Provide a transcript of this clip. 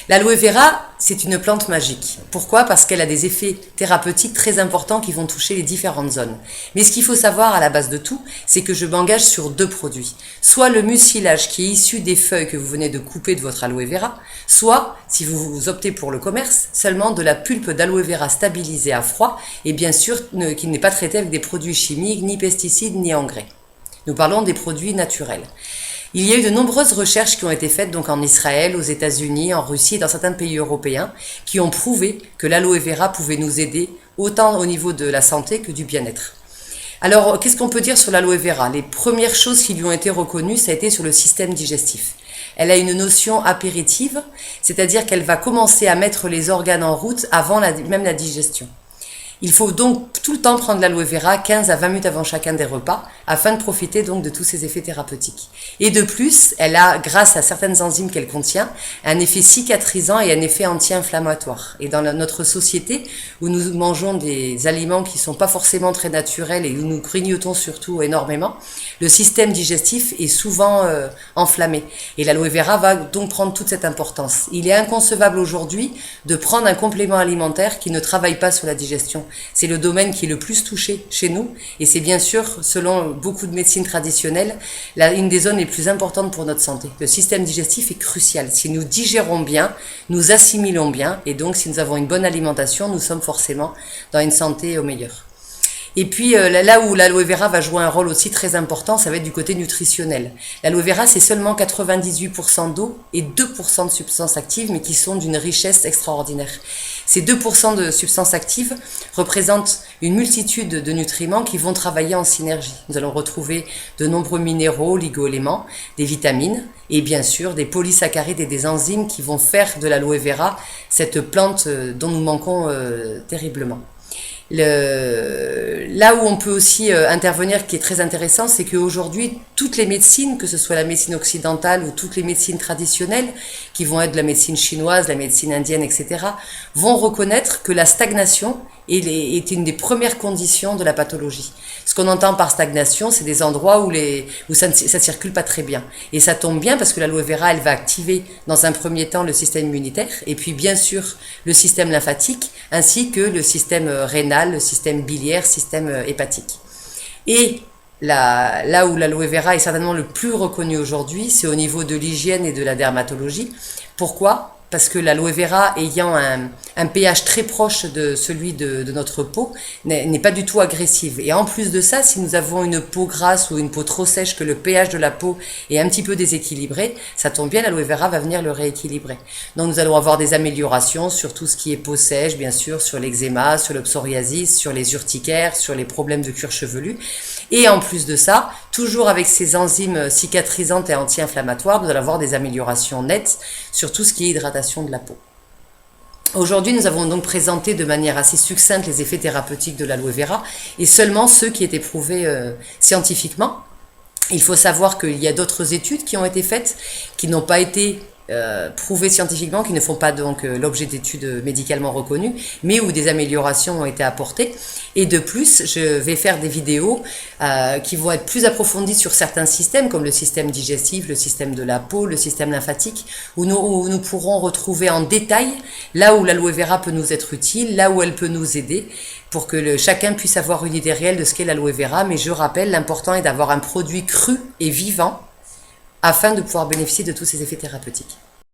L'aloe vera, c'est une plante magique. Pourquoi? Parce qu'elle a des effets thérapeutiques très importants qui vont toucher les différentes zones. Mais ce qu'il faut savoir à la base de tout, c'est que je m'engage sur 2 produits. Soit le mucilage qui est issu des feuilles que vous venez de couper de votre aloe vera, soit, si vous optez pour le commerce, seulement de la pulpe d'aloe vera stabilisée à froid et bien sûr qui n'est pas traitée avec des produits chimiques, ni pesticides, ni engrais. Nous parlons des produits naturels. Il y a eu de nombreuses recherches qui ont été faites donc en Israël, aux États-Unis, en Russie et dans certains pays européens qui ont prouvé que l'aloe vera pouvait nous aider autant au niveau de la santé que du bien-être. Alors, qu'est-ce qu'on peut dire sur l'aloe vera? Les premières choses qui lui ont été reconnues, ça a été sur le système digestif. Elle a une notion apéritive, c'est-à-dire qu'elle va commencer à mettre les organes en route avant même la digestion. Il faut donc tout le temps prendre l'aloe vera 15 à 20 minutes avant chacun des repas afin de profiter donc de tous ces effets thérapeutiques. Et de plus, elle a, grâce à certaines enzymes qu'elle contient, un effet cicatrisant et un effet anti-inflammatoire. Et dans notre société, où nous mangeons des aliments qui ne sont pas forcément très naturels et où nous grignotons surtout énormément, le système digestif est souvent enflammé. Et l'aloe vera va donc prendre toute cette importance. Il est inconcevable aujourd'hui de prendre un complément alimentaire qui ne travaille pas sur la digestion. C'est le domaine qui est le plus touché chez nous et c'est bien sûr, selon beaucoup de médecines traditionnelles, une des zones les plus importantes pour notre santé. Le système digestif est crucial. Si nous digérons bien, nous assimilons bien et donc si nous avons une bonne alimentation, nous sommes forcément dans une santé au meilleur. Et puis là où l'aloe vera va jouer un rôle aussi très important, ça va être du côté nutritionnel. L'aloe vera, c'est seulement 98% d'eau et 2% de substances actives, mais qui sont d'une richesse extraordinaire. Ces 2% de substances actives représentent une multitude de nutriments qui vont travailler en synergie. Nous allons retrouver de nombreux minéraux, oligo-éléments, des vitamines et bien sûr des polysaccharides et des enzymes qui vont faire de l'aloe vera cette plante dont nous manquons terriblement. Là où on peut aussi intervenir, qui est très intéressant, c'est qu'aujourd'hui, toutes les médecines, que ce soit la médecine occidentale ou toutes les médecines traditionnelles, qui vont être de la médecine chinoise, la médecine indienne, etc., vont reconnaître que la stagnation est une des premières conditions de la pathologie. Ce qu'on entend par stagnation, c'est des endroits où ça circule pas très bien. Et ça tombe bien parce que l'aloe vera, elle va activer dans un premier temps le système immunitaire et puis bien sûr le système lymphatique ainsi que le système rénal, le système biliaire, système hépatique. Et là où l'aloe vera est certainement le plus reconnu aujourd'hui, c'est au niveau de l'hygiène et de la dermatologie. Pourquoi ? Parce que l'aloe vera, ayant un pH très proche de celui de notre peau, n'est pas du tout agressive. Et en plus de ça, si nous avons une peau grasse ou une peau trop sèche, que le pH de la peau est un petit peu déséquilibré, ça tombe bien, l'aloe vera va venir le rééquilibrer. Donc nous allons avoir des améliorations sur tout ce qui est peau sèche, bien sûr, sur l'eczéma, sur le psoriasis, sur les urticaires, sur les problèmes de cuir chevelu. Et en plus de ça, toujours avec ces enzymes cicatrisantes et anti-inflammatoires, nous allons avoir des améliorations nettes sur tout ce qui est hydratation de la peau. Aujourd'hui, nous avons donc présenté de manière assez succincte les effets thérapeutiques de l'aloe vera et seulement ceux qui étaient prouvés scientifiquement. Il faut savoir qu'il y a d'autres études qui ont été faites, qui n'ont pas été prouvées scientifiquement, qui ne font pas donc l'objet d'études médicalement reconnues, mais où des améliorations ont été apportées. Et de plus, je vais faire des vidéos qui vont être plus approfondies sur certains systèmes, comme le système digestif, le système de la peau, le système lymphatique, où nous pourrons retrouver en détail là où l'aloe vera peut nous être utile, là où elle peut nous aider, pour que chacun puisse avoir une idée réelle de ce qu'est l'aloe vera. Mais je rappelle, l'important est d'avoir un produit cru et vivant, afin de pouvoir bénéficier de tous ces effets thérapeutiques.